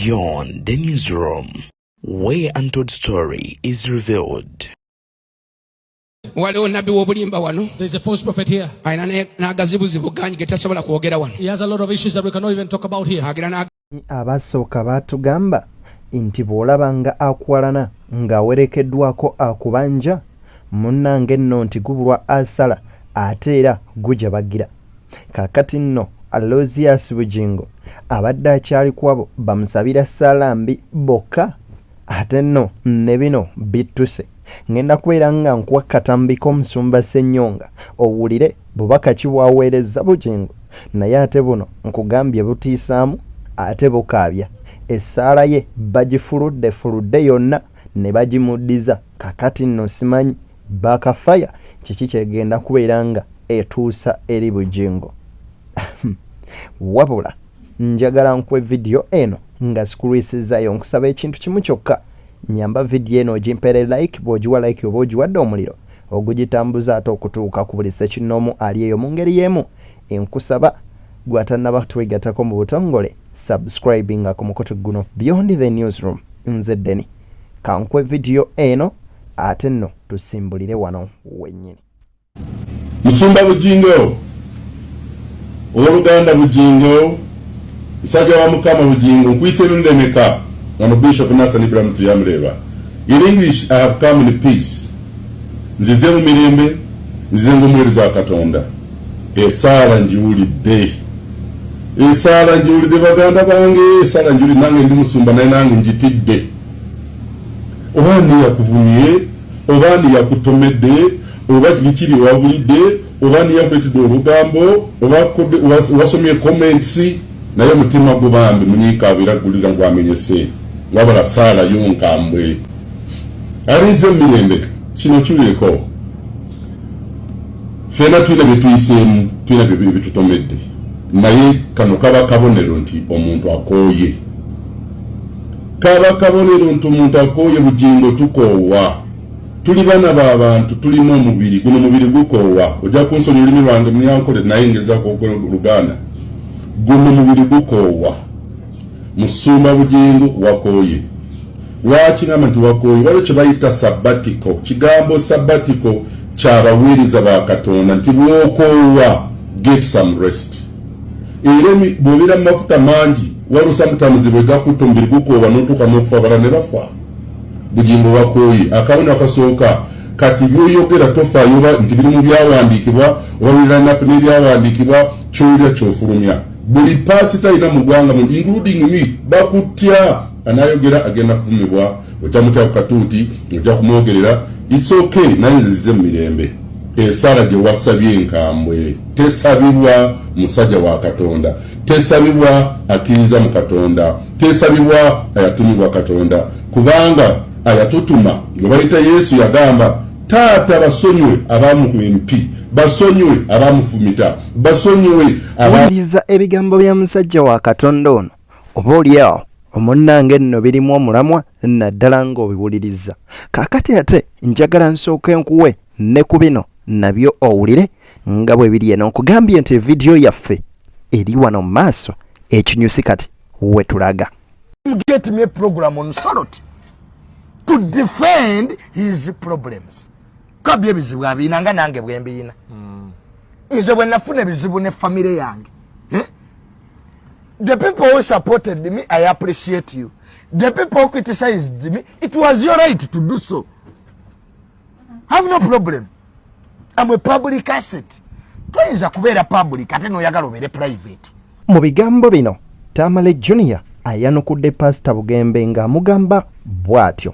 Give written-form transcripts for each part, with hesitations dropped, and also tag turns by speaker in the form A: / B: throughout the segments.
A: Beyond the Newsroom, where untold story is revealed.
B: There's
C: a false prophet here. He has a lot of issues that we cannot even talk about here.
D: Abasooka batugamba nti bw'olaba nga akwalana ng'awerekeddwako akubanja munnange nno nti gubulwa asala ate era gujabagira. Kaakati nno Aloysius Bugingo abadde akyali kwabo bamusabira salambi bokka ate nno ne bino bittuse. Ngenda kubeera nga nkuwa katambiko Musumba Ssenyonga owulire bubaka ki bwaweereza Bugingo naye ate buno nkugambye butiisaamu ate bukaabya. Essaala ye bagifuludde yonna ne bagimuddiza. Kakati nno simanyi bakafaya kiki kyegenda kubeera nga etuusa eri Bugingo. Wabula njagala nkuwe vidiyo eno nga sikulwisizaayo nkusaba ekintu kimu kyokka. Nyamba vidiyo eno ogimpere like, bw'ogiwa like oba ogiwadde omuliro ogugitambuza ate okutuuka ku buli ssekinnoomu ali eyo mu ngeri y'emu. Enkusaba gw'atannaba twegatako mu butongole subscribinga ku mukoto guno Beyond the Newsroom. Nze Deni kankwe vidiyo eno ate nno tusimbulire wano wennyini.
E: Musumba Bugingo Oluganda Bugingo Musajja wa Mukama Bugingo nkwise Lundemeka. I'm a Bishop Nassan Ibrahim Tuyamreba. In English, I have come in peace. Nzize mu mirembe, nzize ng'omuweereza Katonda. Esaala njiwulidde. Esaala njiwulidde baganda bange, esaala njiwulidde nange ndi Musumba naye nange njitidde. Oba ani yakuvumye, oba ani yakutomedde, oba kiri wabulidde, oba ani yakuleetedde olugambo, oba wasomye comments, naye mutima gubambi munyiikaabira gulira gwamenyese. Wabala saala yonkambwe alize mirembe kino kiweko fena tulina byetuyiseemu tulina byetutomedde naye kano kaba kabonero nti omuntu akooye omuntu akooye Bugingo tukoowa tuli bana b'abantu tulina omubiri guno mubiri gukoowa ojja kunsonyi olulimi lwange munyankole naye ngezaako okukola Oluganda guno mubiri gukoowa. Musumba Bugingo wakooye. Lwaki ngamba nti wakooye? Waliwo kye bayita sabbatical. Kigambo sabbatical ky'abaweereza ba Katonda nti bw'okoowa get some rest. Era bw'obeera mu mafuta mangi waliwo sometimes bwe gakutta omubiri gukoowa n'otuuka n'okufa abalala ne bafa. Bugingo wakooye. Akabonero akasooka kati by'oyogera tofaayo nti biri mu byawandiikibwa oba birinapu n'ebyawandiikibwa ky'olya ky'ofulumya. Buli pasita ina mugwanga including me bakutya anayogera agenda kuvumibwa otamutya katuuti ojja kumwogerera it's okay naye nzize mu mirembe. Esaala gye wasabye enkambwe tesabibwa musajja wa Katonda, tesabibwa akkiriza mu Katonda, tesabibwa ayatumibwa Katonda kubanga ayatutuma gwe bayita Yesu yagamba taata basonywe abamumpi basonywe abamufumita basonywe
D: abaliza ebigambo bya musajja wa Katonda ono oba oliawo omunnange nno birimu omulamwa naddala ng'obiwuliriza. Kaakati ate njagala nsooke nkuwe ne ku bino nabyo owulire nga bwe biri eno nkugambye nti vidiyo yaffe eri wano mu maaso ekinyusi kati we tulaga.
F: Get me a program on Saturday to defend his problems. Kabye bizibu abinanga nange bwembiyina. Nze bwe nafuna bizibu ne family yange. The people who supported me, I appreciate you. The people who criticized me, it was your right to do so. Have no problem. I'm a public asset. Toyinza kubeera public ate n'oyagala obeere private.
D: Mu bigambo bino Tamale Junior ayanukudde Pastor Bugembe ng'amugamba bw'atyo.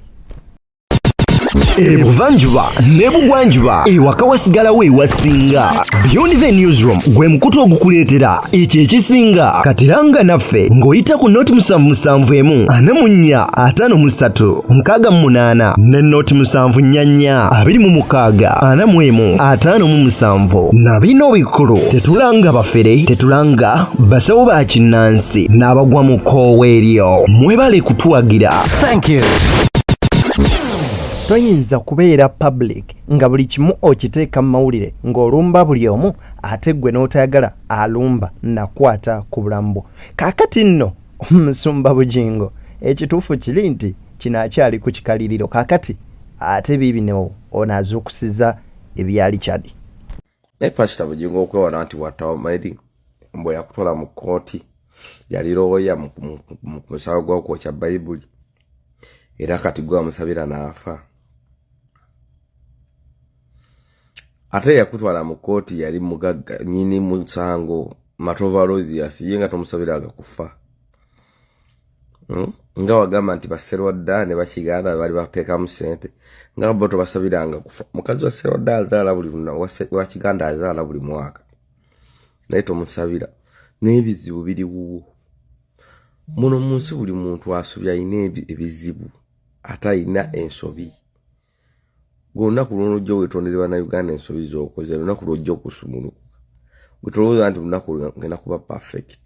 G: Ebuvanjuba nebugwanjuba ewaka wasigalawo ewasinga. Beyond the Newsroom gwe mukutu ogukuleetera ekyo ekisinga katiranga naffe ng'oyita ku noti 771 4453 68 ne noti 744 26 45 na bino bikulu tetulanga bafere tetulanga basawo ba kinnansi n'abagwa mu koowa eryo mwebale kutuwagira.
D: Thank you. Toyinza kubeera public nga buli kimu okiteeka mu mawulire ng'olumba buli omu ate gwe n'otayagala alumba nakwata ku bulambo. Kaakati nno Musumba Bugingo ekituufu kiri nti kino akyali ku kikaliriro kakati ate biibino ono azuukusiza ebyali kyali.
H: naye Pastor Bugingo okwewala nti wattawa Mary mbu yakutwala mu kkooti yali looya mu musawo gw'okwokya Bayibuli era kati gwamusabira n'afa. ate yakutwala mu kkooti yali mugagga nnyini musango Matova Rosias ye nga tomusabiraga kufa. nga wagamba nti Baserwadda ne Bakiganda bali bateekamu ssente nga bo tobasabiranga kufa. Mukazi wa Serwadda azaala buli wa Kiganda azaala buli mwaka naye tomusabira. N'ebizibu biri wuwo muno mu nsi buli muntu asubya alina ebizibu ate alina ensobi. Olunaku lw'onojja weetondere bannayuganda ensobi z'okoze olunaku lw'ojja okusumulukuka wetolowooza nti lunaku ngenda kuba perfect.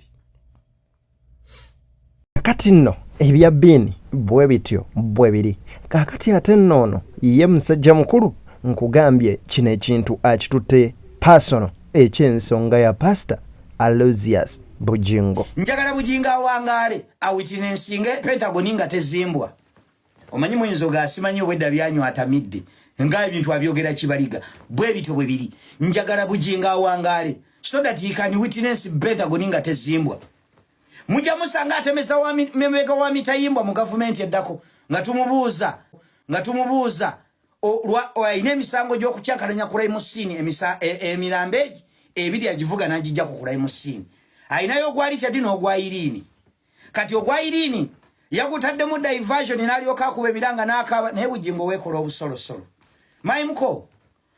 D: Kakati nno ebya Beene bwe bityo bwe biri. Kakati ate nno ono ye musajja mukulu nkugambye kino ekintu akitutte personal eky'ensonga ya Pastor Aloysius Bugingo.
I: Njagala Bugingo awangaale awitinensinge Pentagon nga tezimbwa. Omanyi muyinzo gasimanyi obwedda byanywa atamidde nga ebintu abyogera Kibaliga bwe bityo bwe biri. Njagala Bugingo awangaale so that he can witness Pentagon nga tezimbwa. Mujja musanga atemeza wa memega wa mitayimbwa mu government eddako nga tumubuuza ayina emisango gy'okukyankalanya kulayi mu siini emirambeegi ebiri agivuga n'agijja ku kulayi mu siini. Ayinayo ogwali kyaddi n'ogwa Irene. Kati ogwa Irene yagutaddemu diversion n'alyoka akuba ebiranga n'akaaba naye Bugingo weekola obusolosolo. Maimuko,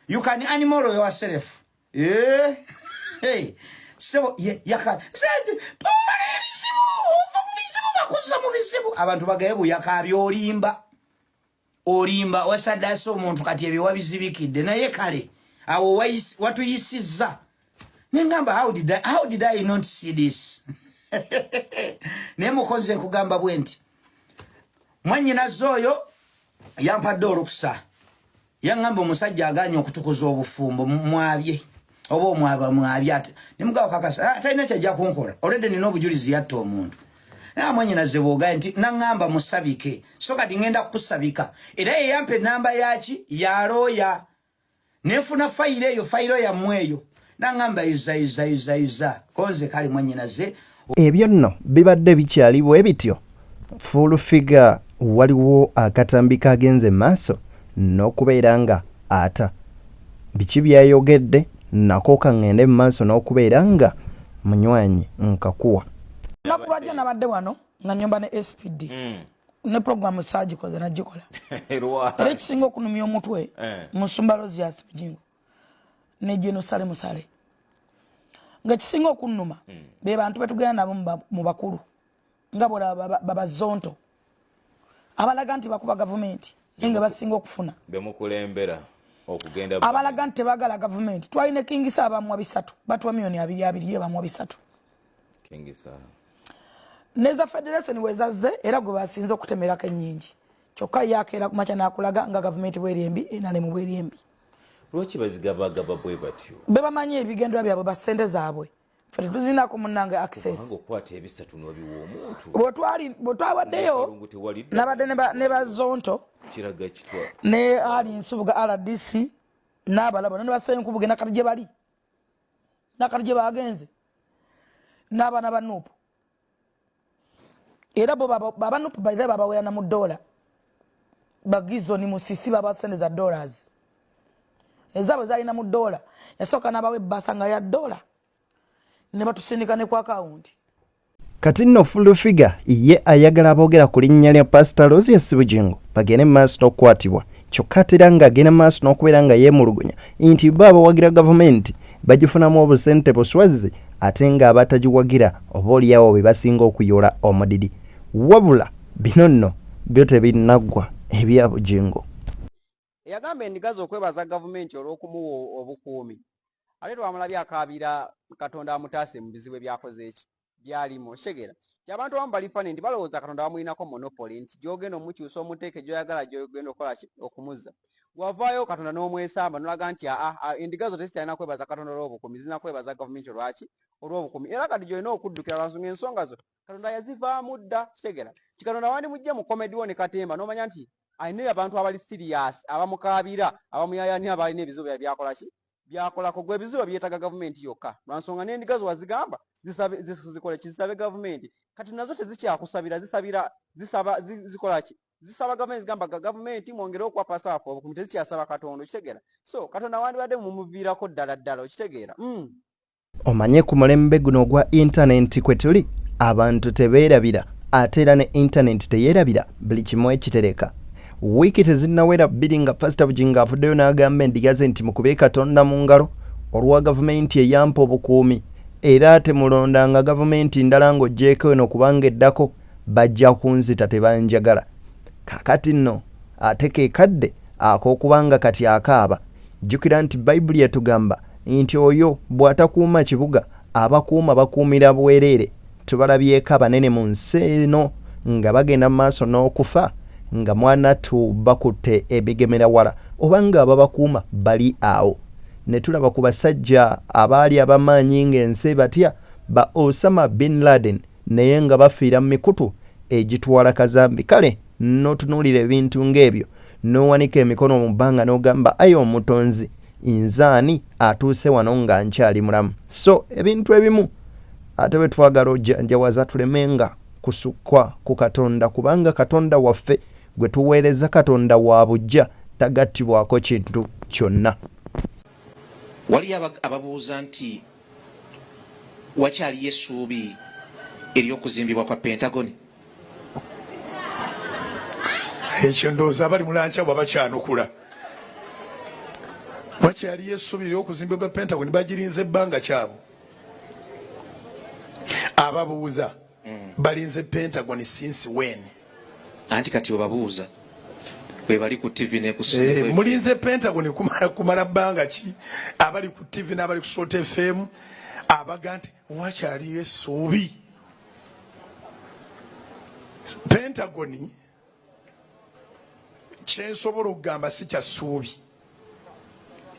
I: you can animal yourself. Hey, so yaka abantu bagayebu yakabya olimba wasaddaso omuntu kati ebyo wabizibikidde naye kale awo watuyisizza nengamba how did I not see this. Naye mukonze nkugamba bwe nti mwannyinaze oyo yampadde olukusa yaŋŋamba omusajja aganya okutukuza obufumbo mwabye oba omwabye ate nemugawo kakasa talina kyajja kunkola olwedde nina obujulizi yatta omuntu. Naye mwannyinaze bw'ogaye nti naŋŋamba musabike so kati ŋŋenda kukusabika era yeyampa ennamba yaki yalooya nenfuna fayiro yammwe eyo naŋŋamba yuza konze kale mwannyinaze.
D: Ebyo nno bibadde bikyali bwe bityo. Full figure waliwo akatambi kagenze maaso n'okubeera nga ata biki byayogedde nako kaŋŋende mu maaso n'okubeera nga munywanyi nkakuwa.
J: Nakulwajja nabadde wano nga nyomba ne SPD ne programu saagikoze nagikola era ekisinga okunumya omutwe Musumba Aloysius Bugingo ne Jeno Sale Musale nga kisinga okunuma be bantu betugenda nabo mu bakulu nga babazonto abalaga nti bakuba gavumenti nga basinga okufuna
K: bemukulembera okugenda
J: abalaga nti tebagala gavumenti twalina Kingisa abamwa bisatu batwa milioni 2 bamwa bisatu
K: Kingisa
J: neza federation wezazze era gwe basinze okutemerako ennyingi kyokka yakeera kumacha nakulaga nga gavumenti bw'eryembi enale mu bw'eryembi.
K: Lwaki bazigabagaba bwe batyo
J: bebamanyi ebigendera byabwe basente zaabwe ffe tetuzinako munnange access
K: okwata ebisatu n'obiwa omuntu
J: bwetwabaddeyo nabadde ne bazonto
K: kiraga kitwa
J: ne ali nsubuga RDC n'abalabo ne basenkubuge nakati gye bali nakati gye bagenze n'abaana ba Nuupu era bo baba Nuupu baithe babawera mu dola bagizo ni musisi baba sente za dollars ezabo zalina mu dola yasooka n'abawe basanga ya dola ne batusindika ne ku account.
D: Kati nno full figure ye ayagala aboogera ku linnya lya Pastor Aloysius Bugingo bagende maaso n'okukwatibwa kyokka ate era ng'agenda maaso n'okubeera nga yeemulugunya nti bo abawagira gavumenti bagifunamu obusente buswazi ate ng'abatagiwagira oba oliawo be basinga okuyoola omudidi wabula bino nno byo tebinaggwa ebya Bugingo.
L: Yagamba endigazi okwebaza gavumenti olw'okumuwa obukuumi ate twamulabye akaabira Katonda amutaase mu bizibu ebyakoze eki byalimu Shegera abantu abamu balifane nti balowooza Katonda bamulinako monopoly nti gy'ogenda omukyusa omuteeke gy'oyagala gy'ogenda okola ki okumuza wavaayo katonda n'omwesamba nolaga nti endiga zo tezikyalina kwebaza katonda olw'obukumi zirina kwebaza gavumenti olwaki olw'obukumi era kati gyolina okuddukira lwansonga ensonga zo katonda yazivaamu dda kitegera ti katonda wandi mujje mu komedi wo ne katemba n'omanya nti ayinayo abantu abali sirias abamukaabira abamuyayani abalina ebizibu byakolaki byakolako gwe ebizibu byetaga gavumenti yokka lwansonga n'endiga zo wazigamba zikole kizisabe gavumenti kati nazo tezikyakusabira zikolaki zisaba gavumenti zigamba gavumenti mwongere okuwa pasaafu obukumi tezikyasaba katonda okitegera so katonda wandibadde mumuviirako ddala okitegeera
D: omanye ku mulembe guno ogwa intaneti kwe tuli abantu tebeerabira ate era ne intaneti teyeerabira buli kimu ekitereka wiiki tezinnawera bbiri nga pasita Bujinga afuddeyo n'agamba endiga ze nti mukube katonda mu ngalo olwa gavumenti eyampa obukuumi era temulondanga gavumenti ndala ng'oggyeko eno kubanga eddako bajja kunzita tebanjagala kakati nno ate keekadde ak'okubanga kati akaaba jjukira nti bayibuli yatugamba nti oyo bw'atakuuma kibuga abakuuma bakuumira bwereere tubalabyeko abanene mu nsi eno nga bagenda mu maaso n'okufa nga mwanatu bakutte ebigemera wala obanga ababakuuma bali awo ne tulaba ku basajja abaali abamaanyi ng'ensi batya ba Osama bin Laden naye nga bafiira mu mikutu egitwala kazambi kale n'otunuulira ebintu ng'ebyo n'owanika emikono mu bbanga n'ogamba ayi omutonzi inzaani atuuse wano nga nkyali mulamu so ebintu ebimu ate bwe twagala ojjanjawaza tulemenga kusukwa ku katonda kubanga katonda waffe gwe tuweereza katonda wa bujja tagattibwako kintu kyonna
M: wali ababuuza nti wakyaliyo essuubi ery'okuzimbibwa kwa Pentagoni
N: ekyo ndowooza abali mulankyabwa bakyanukula wakyaliyo essuubi ery'okuzimbibwa Pentagoni bagirinze ebbanga kyabo ababuuza balinze Pentagoni since when
M: anti kati obabuuza bwe bali ku TV ne ku
N: mulinze Pentagoni kumala bbanga ki abali ku TV n'abali ku Salt FM abaga nti wakyaliyo essuubi Pentagoni kyensobola okugamba si kya ssuubi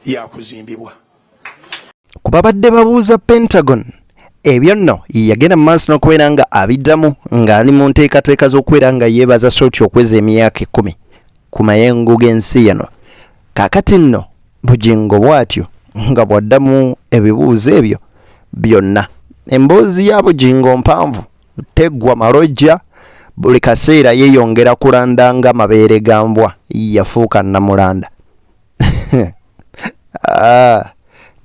N: yakuzimbibwa
D: kuba badde babuuza Pentagon ebyo nno yagenda mu maaso n'okubeera nga abiddamu ng'ali mu nteekateeka z'okubeera nga yeebaza sooti okweza emyaka 10 ku mayengo g'ensi yano kaakati nno Bujingo bw'atyo nga bw'addamu ebibuuzo ebyo byonna emboozi ya Bujingo mpanvu teggwa malojja buli kaseera yeeyongera kulanda nga mabeere ga mbwa yafuuka namulanda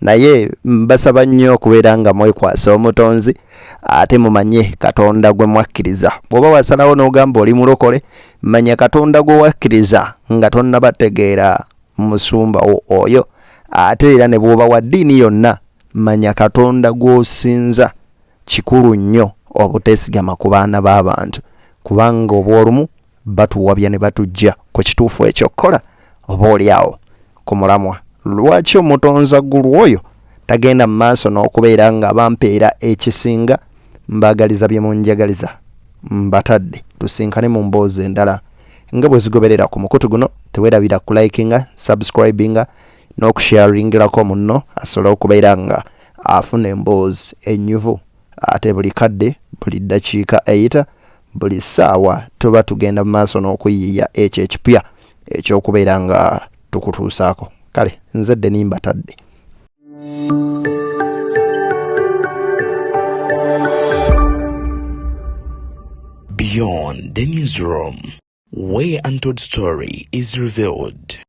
D: naye mbasaba nnyo okubeera nga mwekwasa omutonzi ate mumanye katonda gwe mwakkiriza bw'oba wasalawo n'ogamba oli mulokole manya katonda gwe wakkiriza nga tonnabategeera musumba oyo ate era ne bw'oba wa ddiini yonna manya katonda gw'osinza kikulu nnyo obuteesigama ku baana b'abantu kubanga obw'olumu batuwabya ne batujja ku kituufu ekyokukola oba oliawo ku mulamwa lwaki omutonza ggulu oyo tagenda mu maaso n'okubeera nga bampeera ekisinga mbaagaliza bye munjagaliza mbatadde tusinkane mu mboozi endala nga bwe zigoberera ku mukutu guno teweerabira kulikinga subscribinga n'okusharingirako munno asobole okubeera nga afuna emboozi ennyuvu ate buli kadde buli ddakiika eyita buli ssaawa tuba tugenda mu maaso n'okuyiiya ekyo ekipya ekyokubeera nga tukutuusaako kale nzedde nimbatadde
A: Beyond the newsroom, where untold story is revealed.